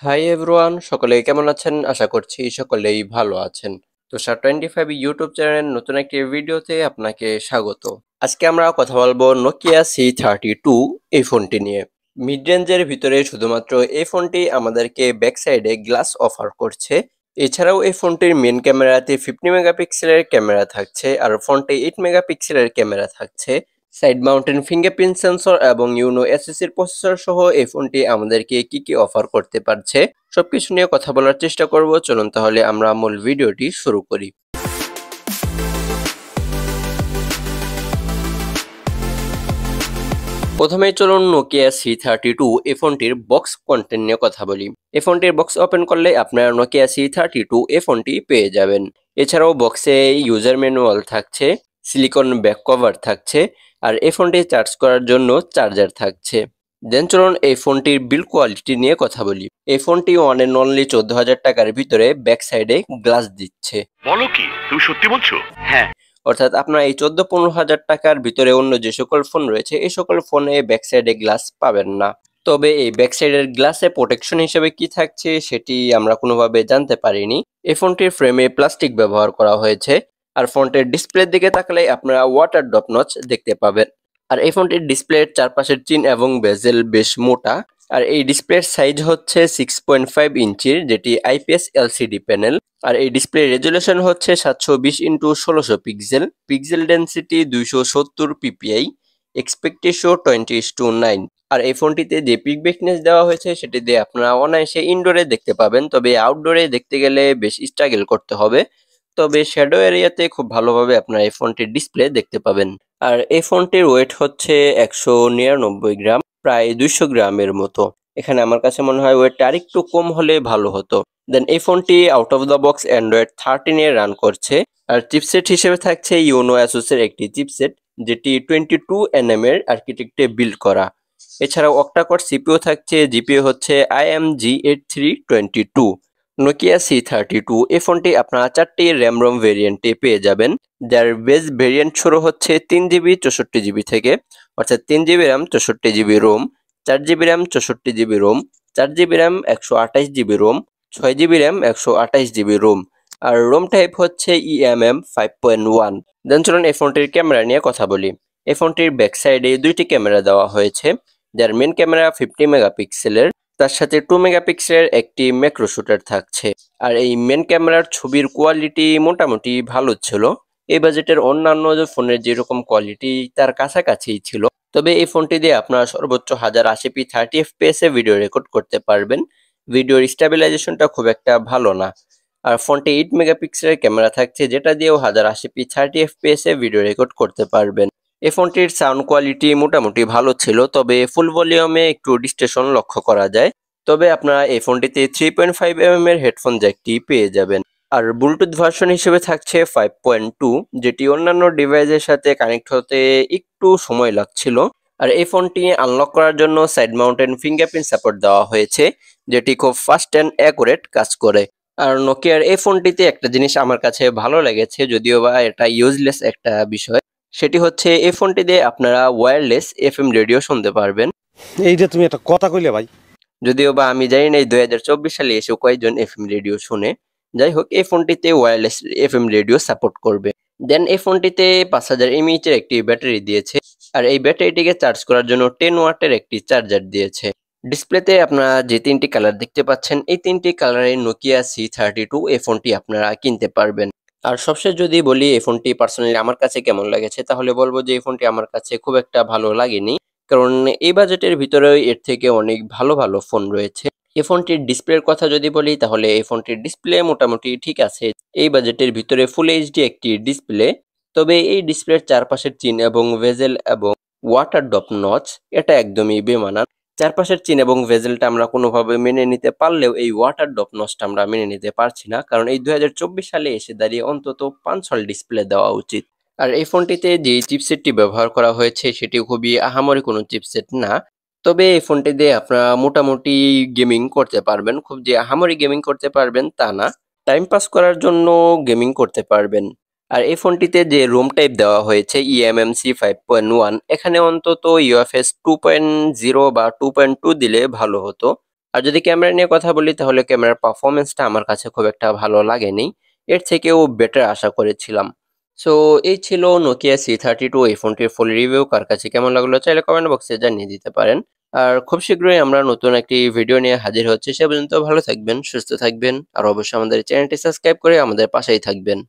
Hi everyone, সকলে কেমন আছেন? আশা করছি সকলেই ভালো আছেন। তুষার 25 ইউটিউব চ্যানেলের নতুন একটি ভিডিওতে আপনাকে স্বাগত। আজকে আমরা কথা বলবো নোকিয়া C32 এই ফোনটি নিয়ে। মিড রেঞ্জের ভিতরে শুধুমাত্র এই ফোনটি আমাদেরকে ব্যাক সাইডে গ্লাস অফার করছে। এছাড়াও এই ফোনটির মেন ক্যামেরাতে 50 মেগাপিক্সেলের ক্যামেরা থাকছে, আর ফ্রন্টে 8 মেগাপিক্সেলের ক্যামেরা থাকছে। সাইড মাউন্টেন ফিঙ্গারপ্রিন্ট সেন্সর এবং ইউনো এসএসসির প্রসেসর সহ এই ফোনটি আমাদেরকে কি কি অফার করতে পারছে সবকিছু নিয়ে কথা বলার চেষ্টা করব। চলুন তাহলে আমরা মূল ভিডিওটি শুরু করি। প্রথমেই চলুন নোকিয়া C32 এই ফোনটির বক্স কন্টেন্ট নিয়ে কথা বলি। এই ফোনটির বক্স ওপেন করলে আপনারা নোকিয়া C32 এই ফোনটি পেয়ে যাবেন। এছাড়াও বক্সে ইউজার ম্যানুয়াল থাকছে, সিলিকন ব্যাক কভার থাকছে, আর এই ফোনটি চার্জ করার জন্য চার্জার থাকছে। দেন চলুন এই ফোনটির বিল্ড কোয়ালিটি নিয়ে কথা বলি। এই ফোনটি ওয়ান এন্ড অনলি 14,000 টাকার ভিতরে ব্যাক সাইডে গ্লাস দিচ্ছে। বলো কি, তুমি সত্যি বলছো? হ্যাঁ। অর্থাৎ আপনার এই 14-15,000 টাকার ভিতরে অন্য যে সকল ফোন রয়েছে এই সকল ফোনে ব্যাক সাইডে গ্লাস পাবেন না। তবে এই ব্যাক সাইডের গ্লাসে প্রোটেকশন হিসেবে কি থাকছে সেটি আমরা কোনোভাবে জানতে পারিনি। এই ফোনটির ফ্রেমে প্লাস্টিক ব্যবহার করা হয়েছে, আর ফোনটির ডিসপ্লের দিকে তাকালে আপনারা ওয়াটার ড্রপ নচ দেখতে পাবেন। আর এই ফোনটির ডিসপ্লের চারপাশের চিন এবং বেজেল বেশ মোটা, আর এই ডিসপ্লের সাইজ হচ্ছে 6.5 ইঞ্চির, যেটি আইপিএস এলসিডি প্যানেল। আর এই ডিসপ্লে রেজুলেশন হচ্ছে 720x1600 pixel, pixel density 270 PPI, expect ratio 20:9। আর এই ফোনটিতে যে পিক ব্রাইটনেস দেওয়া হয়েছে সেটি দিয়ে আপনারা অনায়াসে ইনডোরে দেখতে পাবেন, তবে আউটডোরে দেখতে গেলে বেশ স্ট্রাগল করতে হবে। তবে শ্যাডো এরিয়াতে খুব ভালোভাবে আপনারা এই ফোনটির ডিসপ্লে দেখতে পাবেন। আর এই ফোনটির ওয়েট হচ্ছে 199 গ্রাম, প্রায় 200 গ্রামের মতো। এখানে আমার কাছে মনে হয় ওয়েটটা আরেকটু কম হলে ভালো হতো। দেন এই ফোনটি out of the box Android 13 A run করছে, আর চিপসেট হিসেবে থাকছে ইউনো অ্যাসুসের একটি চিপসেট, যেটি 22nm এর আর্কিটেক্টে বিল্ড করা। এছাড়াও অক্টাকোর সিপিইউ থাকছে, জিপিইউ হচ্ছে IMG8322। নোকিয়া C32 এই ফোনটি আপনারা 4টি র্যাম রোম ভেরিয়েন্টে পেয়ে যাবেন, যার বেস ভেরিয়েন্ট শুরু হচ্ছে 3GB 64GB থেকে, অর্থাৎ 3GB RAM 64GB ROM, 4GB RAM 64GB ROM, 4GB RAM 128GB ROM, 6GB RAM 128GB ROM, আর রোম টাইপ হচ্ছে EMM 5.1। দেন চলুন এই ফোনটির ক্যামেরা নিয়ে কথা বলি। এই ফোনটির ব্যাক সাইডে দুইটি ক্যামেরা দেওয়া হয়েছে, যার মেন ক্যামেরা 50 মেগাপিক্সেলের, তার সাথে 2 মেগাপিক্সেলের একটি ম্যাক্রো শুটার থাকছে। আর এই মেন ক্যামেরার ছবির কোয়ালিটি মোটামুটি ভালো ছিল। এই বাজেটের অন্যান্য যে ফোনের যেরকম কোয়ালিটি তার কাছাকাছি ছিল। তবে এই ফোনটি দিয়ে আপনারা সর্বোচ্চ 1080p 30fps এ ভিডিও রেকর্ড করতে পারবেন। ভিডিওর স্টেবিলাইজেশনটা খুব একটা ভালো না। আর ফোনটি 8 মেগাপিক্সেলের ক্যামেরা থাকছে, যেটা দিয়েও 1080p 30fps এ ভিডিও রেকর্ড করতে পারবেন। এই ফোনটির সাউন্ড কোয়ালিটি মোটামুটি ভালো ছিল, তবে ফুল ভলিউমে একটু ডিস্টরশন লক্ষ্য করা যায়। তবে আপনারা এই ফোনটিতে 3.5mm এর হেডফোন জ্যাকটি পেয়ে যাবেন। আর ব্লুটুথ ভার্সন হিসেবে থাকছে 5.2, যেটি অন্যান্য ডিভাইসের সাথে কানেক্ট হতে একটু সময় লাগছিল। আর এই ফোনটি আনলক করার জন্য সাইড মাউন্টেন ফিঙ্গারপ্রিন্ট সাপোর্ট দেওয়া হয়েছে, যেটি খুব ফাস্ট অ্যান্ড অ্যাকুরেট কাজ করে। আর নোকিয়ার এই ফোনটিতে একটা জিনিস আমার কাছে ভালো লেগেছে, যদিও বা এটা ইউজলেস একটা বিষয়, সেটি হচ্ছে এই ফোনটি দিয়ে আপনারা ওয়্যারলেস এফএম রেডিও শুনতে পারবেন। এইটা তুমি একটা কথা কইলে ভাই। যদিও বা আমি জানি না এই 2024 সালে এসে কয়েকজন এফএম রেডিও শুনে। যাই হোক, এই ফোনটিতে ওয়্যারলেস এফএম রেডিও সাপোর্ট করবে। দেন এই ফোনটিতে 5000 mAh এর একটি ব্যাটারি দিয়েছে, আর এই ব্যাটারিটিকে চার্জ করার জন্য 10 ওয়াটের একটি চার্জার দিয়েছে। ডিসপ্লেতে আপনারা যে তিনটি কালার দেখতে পাচ্ছেন, এই তিনটি কালারে নোকিয়া C32 এই ফোনটি আপনারা কিনতে পারবেন। আর সবশেষ যদি বলি এই ফোনটি পার্সোনালি আমার কাছে কেমন লেগেছে, তাহলে বলবো যে এই ফোনটি আমার কাছে খুব একটা ভালো লাগেনি, কারণ এই বাজেটের ভিতরে এর থেকে অনেক ভালো ভালো ফোন রয়েছে। এই ফোনটির ডিসপ্লের কথা যদি বলি, তাহলে এই ফোনটির ডিসপ্লে মোটামুটি ঠিক আছে। এই বাজেটের ভিতরে ফুল এইচডি একটি ডিসপ্লে, তবে এই ডিসপ্লের চারপাশের চিন এবং ভেজেল এবং ওয়াটার ড্রপ নচ এটা একদমই বেমানান। চারপাশের চিন এবং ভেজেলটা আমরা কোনোভাবে মেনে নিতে পারলেও এই ওয়াটার ড্রপ নচটা আমরা মেনে নিতে পারছি না, কারণ এই 2024 সালে এসে দাঁড়িয়ে অন্তত 5 হল ডিসপ্লে দেওয়া উচিত। আর এই ফোনটিতে যে চিপসেটটি ব্যবহার করা হয়েছে সেটি খুবই আহামরি কোনো চিপসেট না, তবে এই ফোনটি দিয়ে আপনারা মোটামুটি গেমিং করতে পারবেন। খুব যে আহামরি গেমিং করতে পারবেন তা না, টাইম পাস করার জন্য গেমিং করতে পারবেন। আর এই ফোনটিতে যে রোম টাইপ দেওয়া হয়েছে eMMC 5.1, এখানে অন্তত UFS 2.0 বা 2.2 দিলে ভালো হতো। আর যদি ক্যামেরা নিয়ে কথা বলি তাহলে ক্যামেরার পারফরমেন্সটা আমার কাছে খুব একটা ভালো লাগেনি, এর থেকেও বেটার আশা করেছিলাম। সো এই ছিল নোকিয়া C32 এই ফোনটির ফুল রিভিউ। কার কাছে কেমন লাগলো চাইলে কমেন্ট বক্সে জানিয়ে দিতে পারেন। আর খুব শীঘ্রই আমরা নতুন একটি ভিডিও নিয়ে হাজির হচ্ছি। সে পর্যন্ত ভালো থাকবেন, সুস্থ থাকবেন, আর অবশ্যই আমাদের চ্যানেলটি সাবস্ক্রাইব করে আমাদের পাশেই থাকবেন।